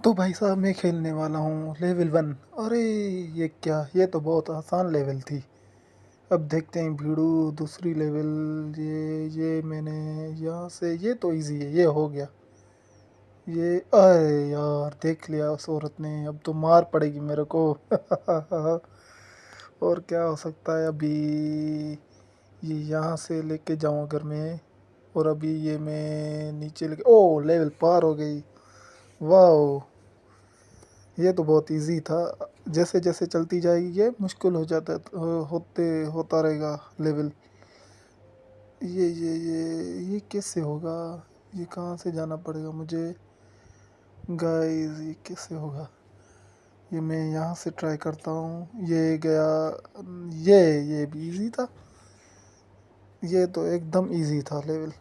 तो भाई साहब मैं खेलने वाला हूँ लेवल 1। अरे ये क्या, ये तो बहुत आसान लेवल थी। अब देखते हैं भिड़ू दूसरी लेवल। ये मैंने यहाँ से, ये तो इजी है, ये हो गया। ये अरे यार, देख लिया उस औरत ने, अब तो मार पड़ेगी मेरे को। और क्या हो सकता है अभी। ये यहाँ से लेके जाऊँ अगर मैं, और अभी ये मैं नीचे लेके, ओ लेवल पार हो गई। वाह, ये तो बहुत इजी था। जैसे जैसे चलती जाएगी ये मुश्किल हो जाता होते होता रहेगा लेवल। ये कैसे होगा। ये कहाँ से जाना पड़ेगा मुझे। गाइस ये कैसे होगा। ये मैं यहाँ से ट्राई करता हूँ, ये गया। ये भी इजी था। ये तो एकदम इजी था लेवल।